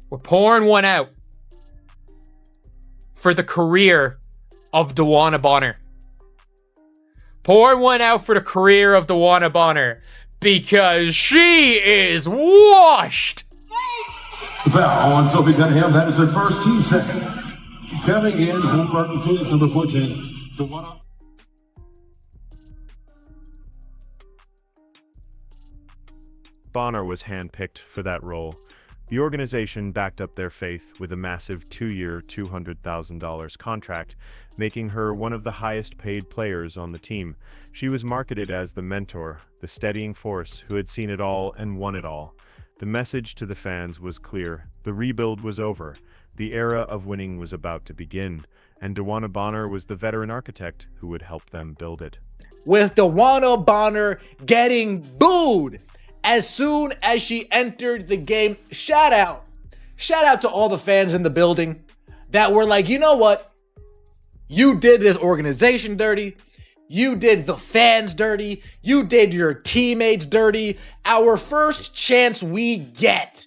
We're pouring one out for the career of DeWanna Bonner. Pouring one out for the career of DeWanna Bonner because she is washed. Foul on Sophie Cunningham. That is her first team second. Coming in from Martin Phoenix, number 14. DeWanna. Bonner was handpicked for that role. The organization backed up their faith with a massive 2-year, $200,000 contract, making her one of the highest-paid players on the team. She was marketed as the mentor, the steadying force who had seen it all and won it all. The message to the fans was clear. The rebuild was over. The era of winning was about to begin, and DeWanna Bonner was the veteran architect who would help them build it. With DeWanna Bonner getting booed as soon as she entered the game. Shout out to all the fans in the building that were like, you know what? You did this organization dirty. You did the fans dirty. You did your teammates dirty. Our first chance we get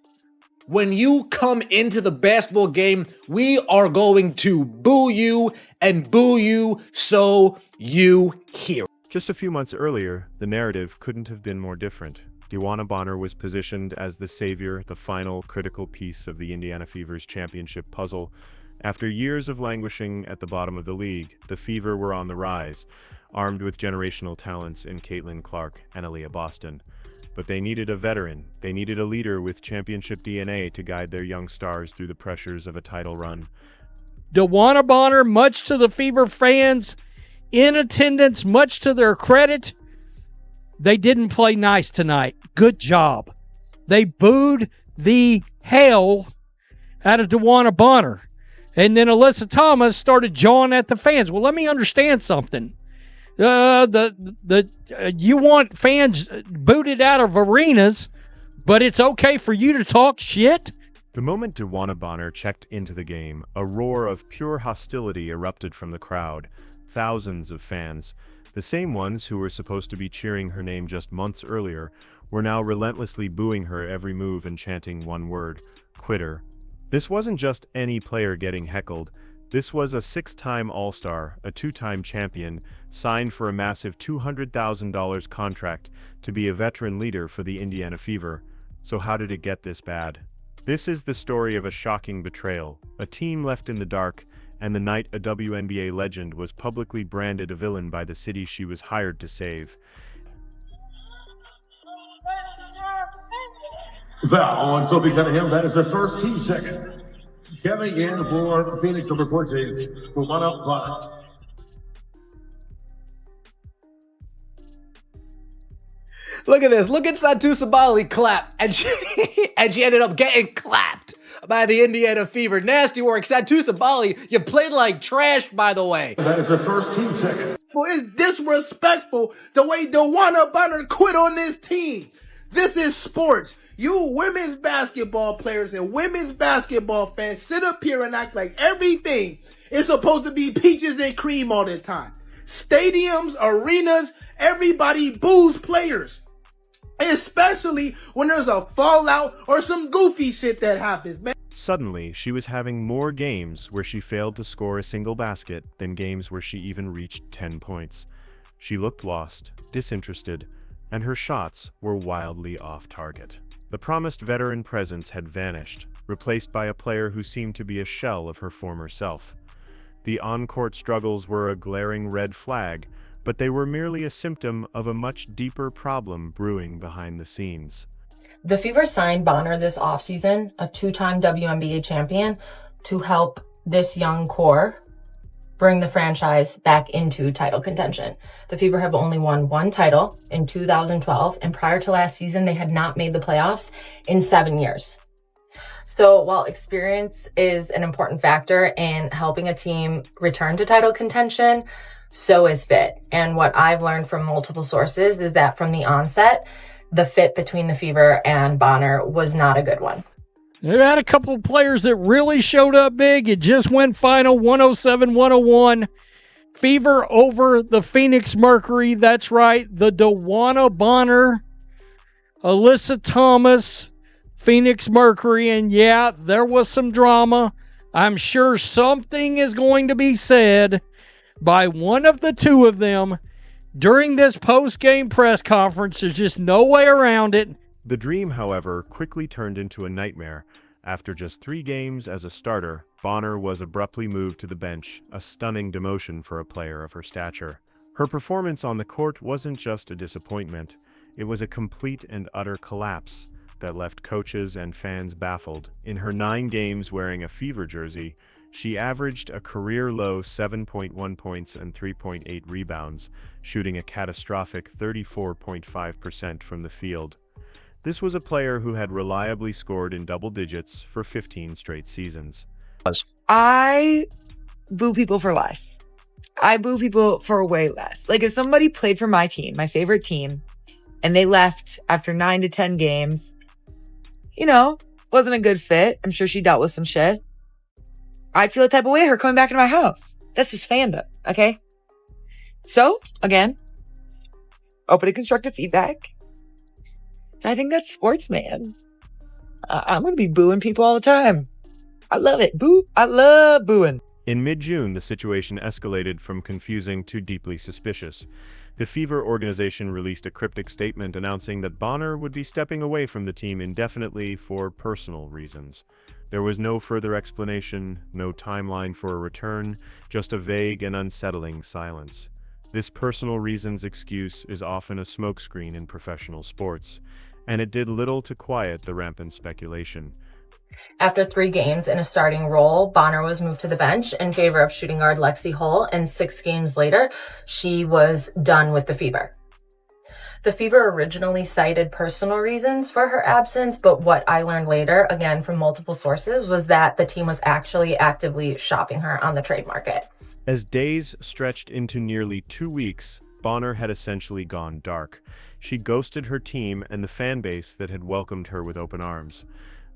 when you come into the basketball game, we are going to boo you and boo you so you hear. Just a few months earlier, the narrative couldn't have been more different. DeWanna Bonner was positioned as the savior, the final critical piece of the Indiana Fever's championship puzzle. After years of languishing at the bottom of the league, the Fever were on the rise, armed with generational talents in Caitlin Clark and Aaliyah Boston. But they needed a veteran. They needed a leader with championship DNA to guide their young stars through the pressures of a title run. DeWanna Bonner, much to the Fever fans, in attendance, much to their credit, they didn't play nice tonight. Good job. They booed the hell out of DeWanna Bonner. And then Alyssa Thomas started jawing at the fans. Well, let me understand something. You want fans booted out of arenas, but it's okay for you to talk shit? The moment DeWanna Bonner checked into the game, a roar of pure hostility erupted from the crowd. Thousands of fans, the same ones who were supposed to be cheering her name just months earlier, were now relentlessly booing her every move and chanting one word: quitter. This wasn't just any player getting heckled. This was a 6-time All-Star, a 2-time champion, signed for a massive $200,000 contract to be a veteran leader for the Indiana Fever. So how did it get this bad? This is the story of a shocking betrayal, a team left in the dark, and the night a WNBA legend was publicly branded a villain by the city she was hired to save. Foul on Sophie Cunningham. That is her first team second. Coming in for Phoenix, number 14, DeWanna Bonner. Look at this. Look at Satu Sabali clap. And she ended up getting clapped by the Indiana Fever. Nasty work. Satu Sabali, you played like trash, by the way. That is her first team second. It's disrespectful the way DeWanna Bonner quit on this team. This is sports. You women's basketball players and women's basketball fans sit up here and act like everything is supposed to be peaches and cream all the time. Stadiums, arenas, everybody boos players. Especially when there's a fallout or some goofy shit that happens, man. Suddenly, she was having more games where she failed to score a single basket than games where she even reached 10 points. She looked lost, disinterested, and her shots were wildly off target. The promised veteran presence had vanished, replaced by a player who seemed to be a shell of her former self. The on-court struggles were a glaring red flag, but they were merely a symptom of a much deeper problem brewing behind the scenes. The Fever signed Bonner this offseason, a 2-time WNBA champion, to help this young core bring the franchise back into title contention. The Fever have only won 1 title in 2012, and prior to last season, they had not made the playoffs in 7 years. So while experience is an important factor in helping a team return to title contention, so is fit. And what I've learned from multiple sources is that from the onset, the fit between the Fever and Bonner was not a good one. They had a couple of players that really showed up big. It just went final 107-101. Fever over the Phoenix Mercury. That's right. The DeWanna Bonner, Alyssa Thomas, Phoenix Mercury, and yeah, there was some drama. I'm sure something is going to be said by one of the two of them during this post-game press conference. There's just no way around it. The dream, however, quickly turned into a nightmare. After just 3 games as a starter, Bonner was abruptly moved to the bench, a stunning demotion for a player of her stature. Her performance on the court wasn't just a disappointment, it was a complete and utter collapse that left coaches and fans baffled. In her 9 games wearing a Fever jersey, she averaged a career-low 7.1 points and 3.8 rebounds, shooting a catastrophic 34.5% from the field. This was a player who had reliably scored in double digits for 15 straight seasons. I boo people for less. I boo people for way less. Like, if somebody played for my team, my favorite team, and they left after 9 to 10 games, wasn't a good fit. I'm sure she dealt with some shit. I'd feel the type of way her coming back into my house. That's just fandom, okay? So, again, open to constructive feedback. I think that's sports, man. I'm going to be booing people all the time. I love it. Boo. I love booing. In mid-June, the situation escalated from confusing to deeply suspicious. The Fever organization released a cryptic statement announcing that Bonner would be stepping away from the team indefinitely for personal reasons. There was no further explanation, no timeline for a return, just a vague and unsettling silence. This personal reasons excuse is often a smokescreen in professional sports, and it did little to quiet the rampant speculation. After 3 games in a starting role, Bonner was moved to the bench in favor of shooting guard Lexi Hull, and 6 games later, she was done with the Fever. The Fever originally cited personal reasons for her absence, but what I learned later, again from multiple sources, was that the team was actually actively shopping her on the trade market. As days stretched into nearly 2 weeks, Bonner had essentially gone dark. She ghosted her team and the fan base that had welcomed her with open arms.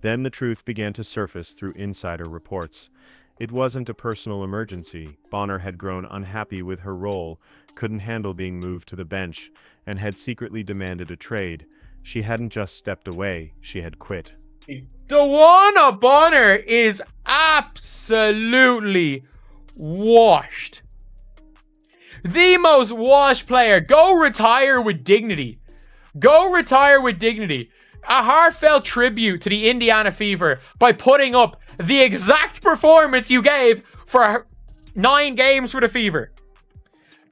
Then the truth began to surface through insider reports. It wasn't a personal emergency. Bonner had grown unhappy with her role, couldn't handle being moved to the bench, and had secretly demanded a trade. She hadn't just stepped away, she had quit. DeWanna Bonner is absolutely washed. The most washed player. Go retire with dignity. Go retire with dignity. A heartfelt tribute to the Indiana Fever by putting up the exact performance you gave for 9 games for the Fever.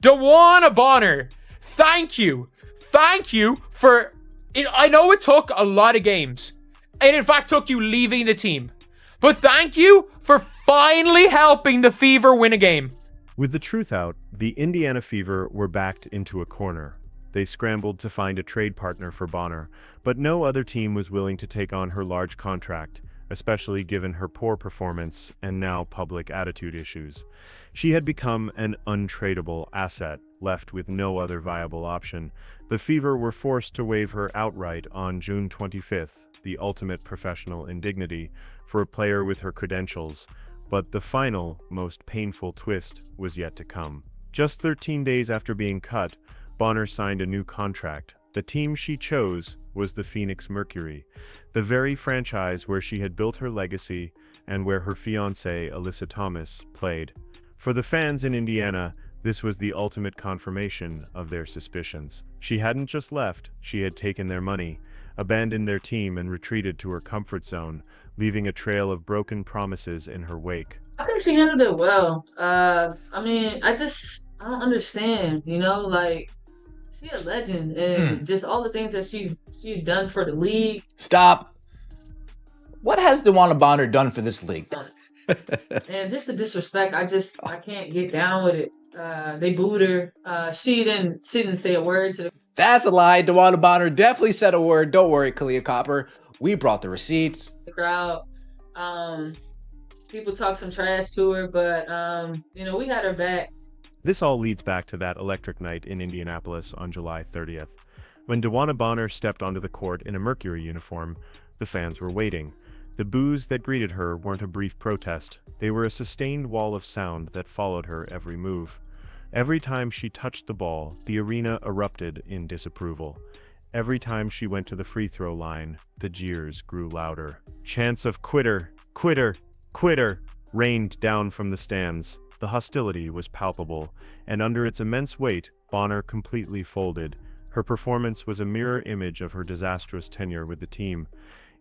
DeWanna Bonner, thank you. Thank you for... I know it took a lot of games. It in fact took you leaving the team. But thank you for finally helping the Fever win a game. With the truth out, the Indiana Fever were backed into a corner. They scrambled to find a trade partner for Bonner, but no other team was willing to take on her large contract, especially given her poor performance and now public attitude issues. She had become an untradeable asset, left with no other viable option. The Fever were forced to waive her outright on June 25th, the ultimate professional indignity for a player with her credentials, but the final, most painful twist was yet to come. Just 13 days after being cut, Bonner signed a new contract. The team she chose was the Phoenix Mercury, the very franchise where she had built her legacy and where her fiancé, Alyssa Thomas, played. For the fans in Indiana, this was the ultimate confirmation of their suspicions. She hadn't just left, she had taken their money, abandoned their team and retreated to her comfort zone, leaving a trail of broken promises in her wake. I think she handled it well. I don't understand, she's a legend, and just all the things that she's done for the league. Stop. What has DeWanna Bonner done for this league? And just the disrespect, I can't get down with it. They booed her. She didn't say a word to the... That's a lie. DeWanna Bonner definitely said a word. Don't worry, Kalia Copper. We brought the receipts. The crowd. People talk some trash to her, but we had her back. This all leads back to that electric night in Indianapolis on July 30th. When DeWanna Bonner stepped onto the court in a Mercury uniform, the fans were waiting. The boos that greeted her weren't a brief protest. They were a sustained wall of sound that followed her every move. Every time she touched the ball, the arena erupted in disapproval. Every time she went to the free throw line, the jeers grew louder. Chants of "quitter, quitter, quitter" rained down from the stands. The hostility was palpable, and under its immense weight, Bonner completely folded. Her performance was a mirror image of her disastrous tenure with the team.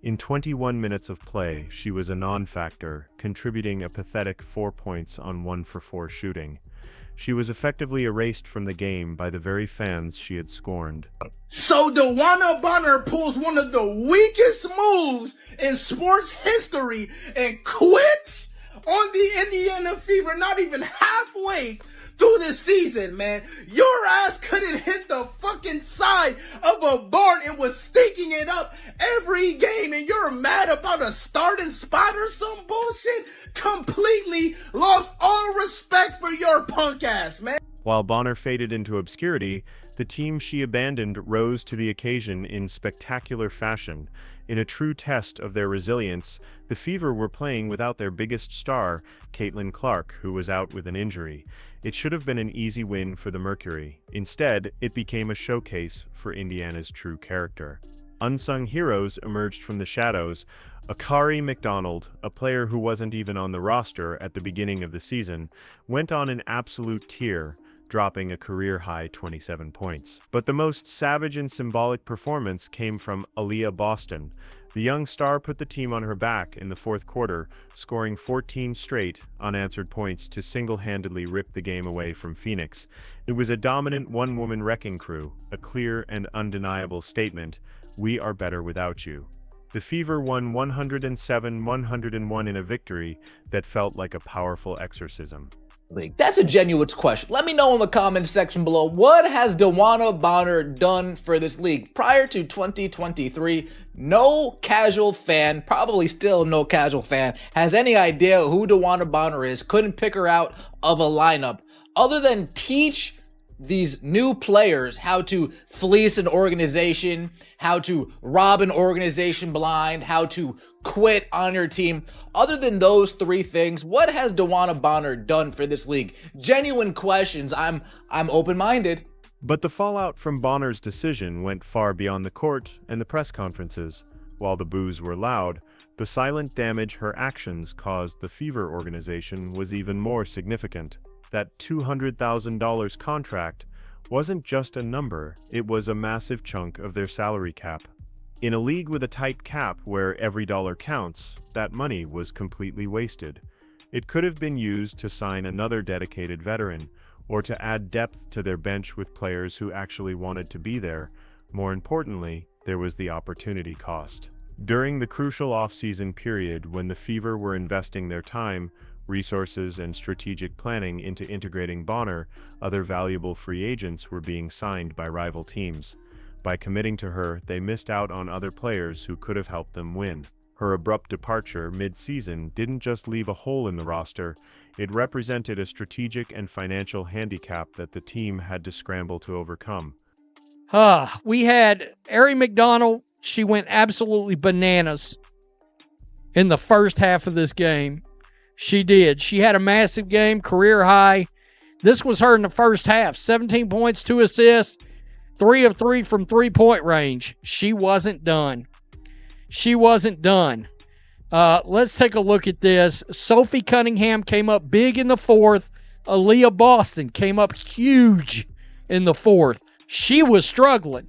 In 21 minutes of play, she was a non-factor, contributing a pathetic 4 points on 1-for-4 shooting. She was effectively erased from the game by the very fans she had scorned. So DeWanna Bonner pulls one of the weakest moves in sports history and quits on the Indiana Fever, not even halfway through this season, man. Your ass couldn't hit the fucking side of a barn and was stinking it up every game, and you're mad about a starting spot or some bullshit? Completely lost all respect for your punk ass, man. While Bonner faded into obscurity, the team she abandoned rose to the occasion in spectacular fashion. In a true test of their resilience, the Fever were playing without their biggest star, Caitlin Clark, who was out with an injury. It should have been an easy win for the Mercury. Instead, it became a showcase for Indiana's true character. Unsung heroes emerged from the shadows. Akari McDonald, a player who wasn't even on the roster at the beginning of the season, went on an absolute tear, dropping a career-high 27 points. But the most savage and symbolic performance came from Aaliyah Boston. The young star put the team on her back in the fourth quarter, scoring 14 straight unanswered points to single-handedly rip the game away from Phoenix. It was a dominant one-woman wrecking crew, a clear and undeniable statement: "We are better without you." The Fever won 107-101 in a victory that felt like a powerful exorcism. That's a genuine question. Let me know in the comments section below, what has DeWanna Bonner done for this league? Prior to 2023, no casual fan, probably still no casual fan, has any idea who DeWanna Bonner is, couldn't pick her out of a lineup, other than teach these new players how to fleece an organization, how to rob an organization blind, how to quit on your team. Other than those three things, what has DeWanna Bonner done for this league? Genuine questions. I'm open-minded. But the fallout from Bonner's decision went far beyond the court and the press conferences. While the boos were loud, the silent damage her actions caused the Fever organization was even more significant. That $200,000 contract wasn't just a number, it was a massive chunk of their salary cap. In a league with a tight cap where every dollar counts, that money was completely wasted. It could have been used to sign another dedicated veteran, or to add depth to their bench with players who actually wanted to be there. More importantly, there was the opportunity cost. During the crucial off-season period when the Fever were investing their time, resources, and strategic planning into integrating Bonner, other valuable free agents were being signed by rival teams. By committing to her, they missed out on other players who could have helped them win. Her abrupt departure mid-season didn't just leave a hole in the roster, it represented a strategic and financial handicap that the team had to scramble to overcome. We had Ari McDonald. She went absolutely bananas in the first half of this game. She did. She had a massive game, career high. This was her in the first half. 17 points, 2 assists, 3 of 3 from three-point range. She wasn't done. She wasn't done. Let's take a look at this. Sophie Cunningham came up big in the fourth. Aaliyah Boston came up huge in the fourth. She was struggling.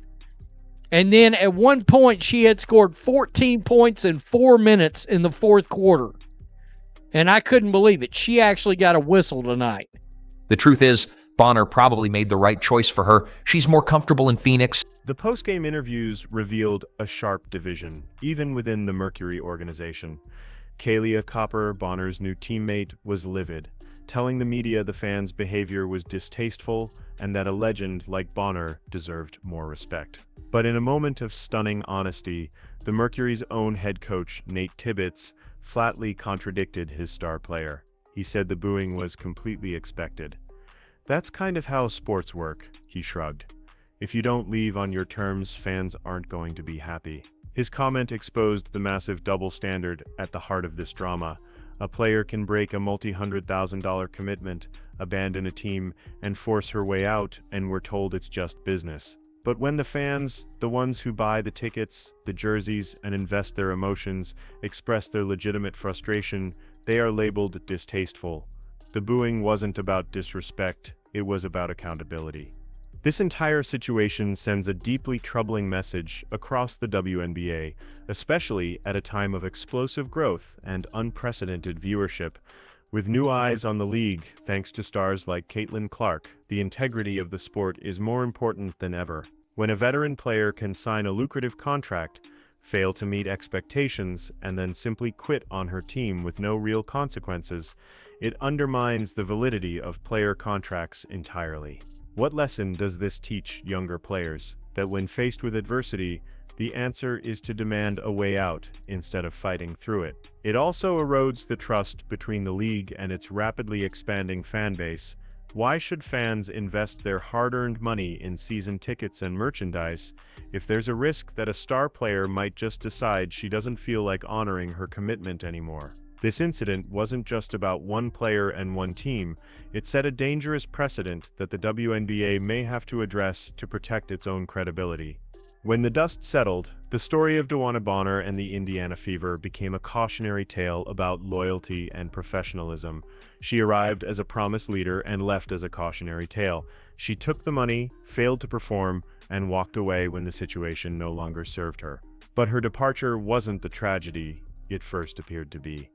And then at one point, she had scored 14 points in 4 minutes in the fourth quarter. And I couldn't believe it. She actually got a whistle tonight. The truth is, Bonner probably made the right choice for her. She's more comfortable in Phoenix. The post-game interviews revealed a sharp division, even within the Mercury organization. Kalia Copper, Bonner's new teammate, was livid, telling the media the fans' behavior was distasteful and that a legend like Bonner deserved more respect. But in a moment of stunning honesty, the Mercury's own head coach, Nate Tibbetts, flatly contradicted his star player. He said the booing was completely expected. "That's kind of how sports work," he shrugged. "If you don't leave on your terms, fans aren't going to be happy." His comment exposed the massive double standard at the heart of this drama. A player can break a multi-$100,000 commitment, abandon a team, and force her way out, and we're told it's just business. But when the fans, the ones who buy the tickets, the jerseys, and invest their emotions, express their legitimate frustration, they are labeled distasteful. The booing wasn't about disrespect, it was about accountability. This entire situation sends a deeply troubling message across the WNBA, especially at a time of explosive growth and unprecedented viewership. With new eyes on the league, thanks to stars like Caitlin Clark, the integrity of the sport is more important than ever. When a veteran player can sign a lucrative contract, fail to meet expectations, and then simply quit on her team with no real consequences, it undermines the validity of player contracts entirely. What lesson does this teach younger players? That when faced with adversity, the answer is to demand a way out instead of fighting through it. It also erodes the trust between the league and its rapidly expanding fan base. Why should fans invest their hard-earned money in season tickets and merchandise if there's a risk that a star player might just decide she doesn't feel like honoring her commitment anymore? This incident wasn't just about one player and one team, it set a dangerous precedent that the WNBA may have to address to protect its own credibility. When the dust settled, the story of DeWanna Bonner and the Indiana Fever became a cautionary tale about loyalty and professionalism. She arrived as a promised leader and left as a cautionary tale. She took the money, failed to perform, and walked away when the situation no longer served her. But her departure wasn't the tragedy it first appeared to be.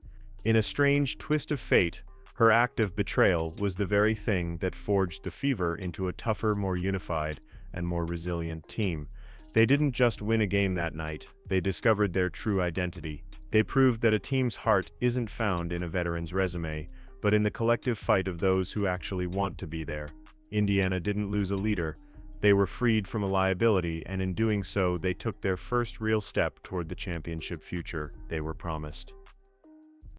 In a strange twist of fate, her act of betrayal was the very thing that forged the Fever into a tougher, more unified, and more resilient team. They didn't just win a game that night, they discovered their true identity. They proved that a team's heart isn't found in a veteran's resume, but in the collective fight of those who actually want to be there. Indiana didn't lose a leader. They were freed from a liability, and in doing so, they took their first real step toward the championship future they were promised.